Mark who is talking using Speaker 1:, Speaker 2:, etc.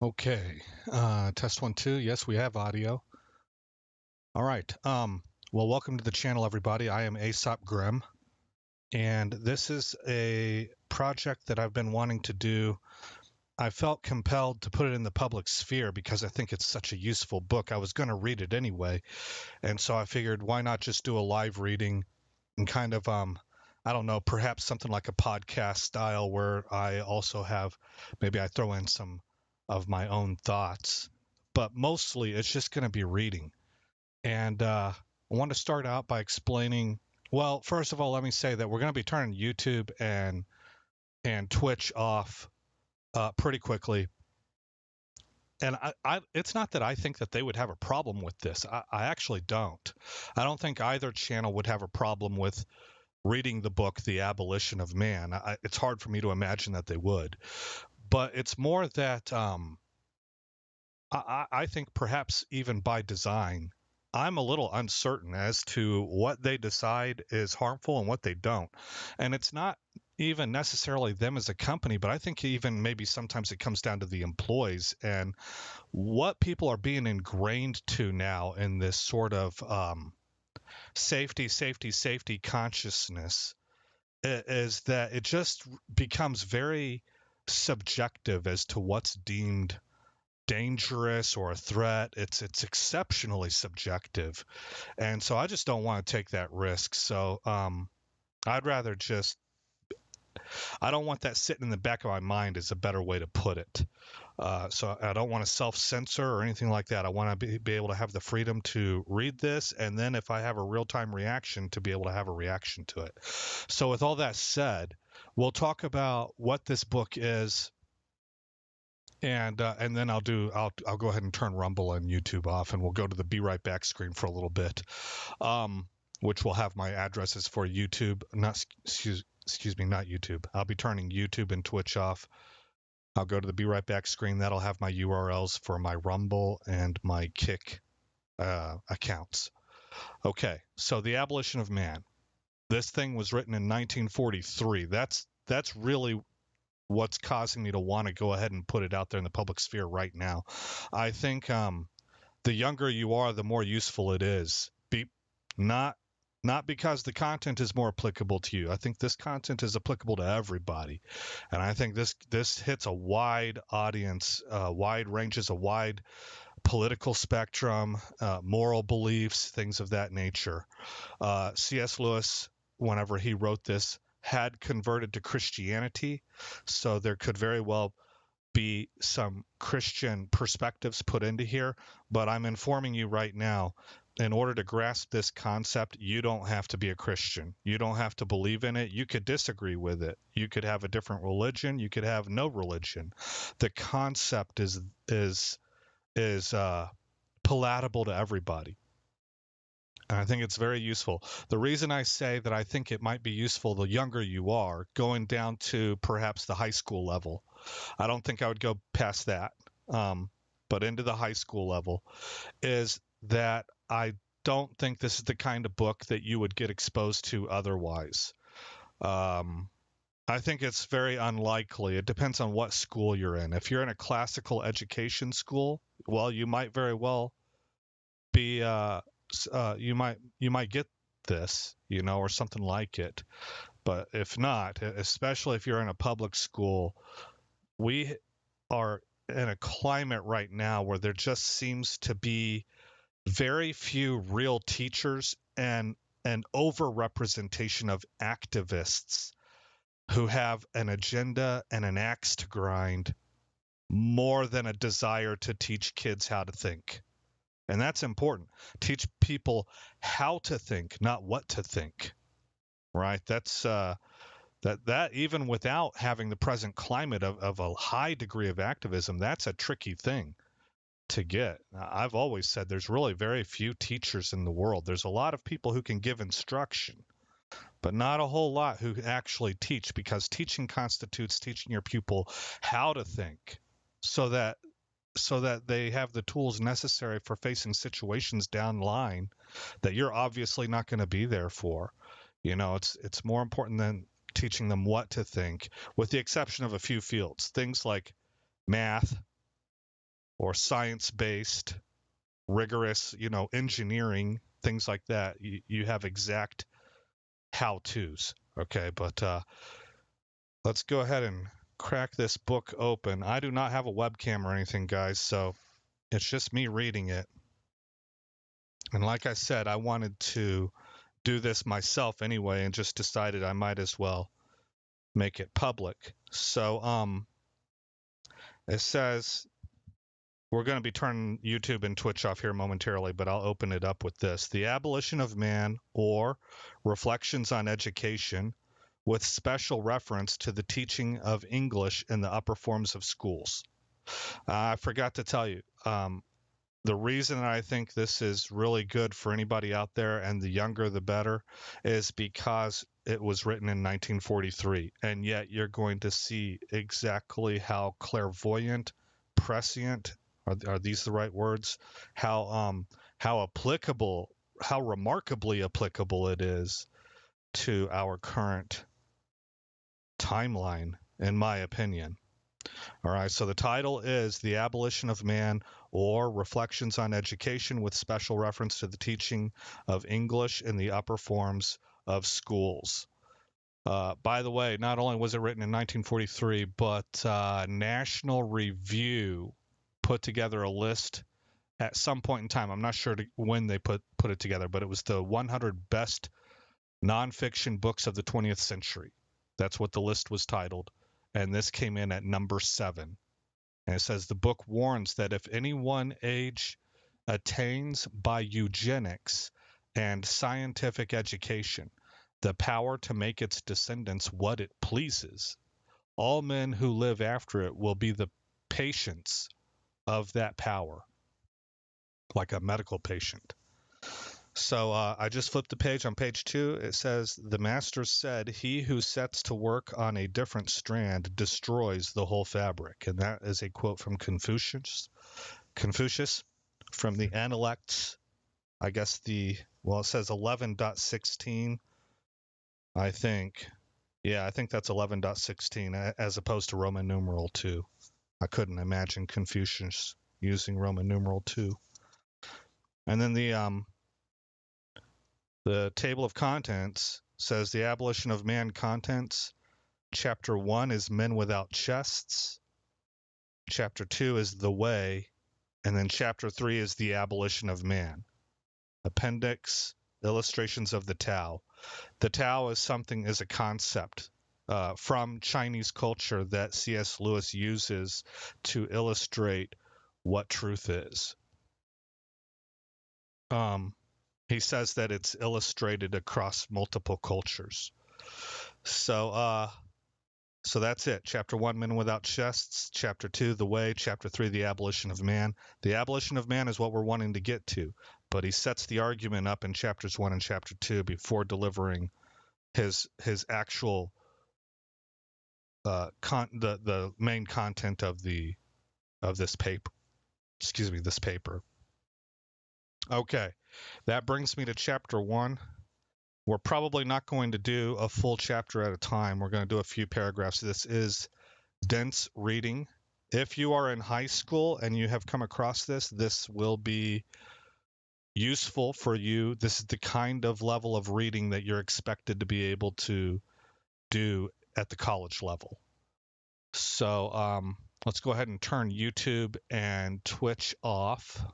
Speaker 1: Okay. Test one, two. Yes, we have audio. All right. Well, welcome to the channel, everybody. I am Aesop Grimm, and this is a project that I've been wanting to do. I felt compelled to put it in the public sphere because I think it's such a useful book. I was going to read it anyway, and so I figured why not just do a live reading and kind of I don't know, perhaps something like a podcast style where I also have maybe I throw in some of my own thoughts, but mostly it's just going to be reading. And I want to start out by explaining. Well, first of all, let me say that we're going to be turning YouTube and Twitch off pretty quickly. And it's not that I think that they would have a problem with this. I actually don't. I don't think either channel would have a problem with reading the book The Abolition of Man. It's hard for me to imagine that they would, but it's more that I think perhaps even by design, I'm a little uncertain as to what they decide is harmful and what they don't. And it's not even necessarily them as a company, but I think even maybe sometimes it comes down to the employees and what people are being ingrained to now in this sort of safety consciousness is that it just becomes very subjective as to what's deemed dangerous or a threat. It's exceptionally subjective, and so I just don't want to take that risk. So I'd rather just I don't want that sitting in the back of my mind is a better way to put it. So I don't want to self-censor or anything like that. I want to be able to have the freedom to read this, and then if I have a real-time reaction, to be able to have a reaction to it. So with all that said, we'll talk about what this book is, and then I'll go ahead and turn Rumble and YouTube off, and we'll go to the Be Right Back screen for a little bit, which will have my addresses for YouTube. Not excuse me, not YouTube. I'll be turning YouTube and Twitch off. I'll go to the Be Right Back screen. That'll have my URLs for my Rumble and my Kick accounts. Okay, so the Abolition of Man. This thing was written in 1943. That's really what's causing me to want to go ahead and put it out there in the public sphere right now. I think the younger you are, the more useful it is. Not not because the content is more applicable to you. I think this content is applicable to everybody, and I think this hits a wide audience, wide ranges, a wide political spectrum, moral beliefs, things of that nature. C.S. Lewis, whenever he wrote this, had converted to Christianity, so there could very well be some Christian perspectives put into here, but I'm informing you right now. In order to grasp this concept, you don't have to be a Christian. You don't have to believe in it. You could disagree with it. You could have a different religion. You could have no religion. The concept is palatable to everybody. And I think it's very useful. The reason I say that I think it might be useful the younger you are, going down to perhaps the high school level. I don't think I would go past that, but into the high school level, is that I don't think this is the kind of book that you would get exposed to otherwise. Um, I think it's very unlikely. It depends on what school you're in. If you're in a classical education school, well, you might very well be you might get this, or something like it. But if not, especially if you're in a public school, we are in a climate right now where there just seems to be very few real teachers and an overrepresentation of activists who have an agenda and an axe to grind more than a desire to teach kids how to think. And that's important. Teach people how to think, not what to think. Right? That's that even without having the present climate of a high degree of activism, that's a tricky thing to get. I've always said there's really very few teachers in the world. There's a lot of people who can give instruction, but not a whole lot who actually teach, because teaching constitutes teaching your pupil how to think so that they have the tools necessary for facing situations down the line that you're obviously not going to be there for. It's more important than teaching them what to think, with the exception of a few fields, things like math, or science-based, rigorous, engineering, things like that. You have exact how-tos. Okay, but let's go ahead and crack this book open. I do not have a webcam or anything, guys, so it's just me reading it. And like I said, I wanted to do this myself anyway, and just decided I might as well make it public. So it says, we're going to be turning YouTube and Twitch off here momentarily, but I'll open it up with this. The Abolition of Man, or Reflections on Education, with special reference to the teaching of English in the upper forms of schools. I forgot to tell you, the reason I think this is really good for anybody out there, and the younger the better, is because it was written in 1943, and yet you're going to see exactly how clairvoyant, prescient, are these the right words? How applicable, how remarkably applicable it is to our current timeline, in my opinion. All right, so the title is The Abolition of Man, or Reflections on Education, with special reference to the teaching of English in the upper forms of schools. By the way, not only was it written in 1943, but National Review put together a list at some point in time. I'm not sure when they put it together, but it was the 100 best nonfiction books of the 20th century. That's what the list was titled. And this came in at number 7. And it says the book warns that if any one age attains by eugenics and scientific education the power to make its descendants what it pleases, all men who live after it will be the patients of that power, like a medical patient. So I just flipped the page. On page 2, it says, the master said, he who sets to work on a different strand destroys the whole fabric. And that is a quote from Confucius from the Analects. I guess it says 11.16, I think. Yeah, I think that's 11.16 as opposed to Roman numeral 2. I couldn't imagine Confucius using Roman numeral 2. And then the table of contents says the Abolition of Man contents. Chapter 1 is Men Without Chests. Chapter 2 is The Way. And then Chapter 3 is the Abolition of Man. Appendix, illustrations of the Tao. The Tao is a concept from Chinese culture that C.S. Lewis uses to illustrate what truth is. He says that it's illustrated across multiple cultures. So that's it. Chapter 1, Men Without Chests. Chapter 2, The Way. Chapter 3, The Abolition of Man. The Abolition of Man is what we're wanting to get to, but he sets the argument up in chapters 1 and chapter 2 before delivering his actual the main content of this paper. This paper. Okay, that brings me to chapter 1. We're probably not going to do a full chapter at a time. We're going to do a few paragraphs. This is dense reading. If you are in high school and you have come across this will be useful for you. This is the kind of level of reading that you're expected to be able to do at the college level. So let's go ahead and turn YouTube and Twitch off.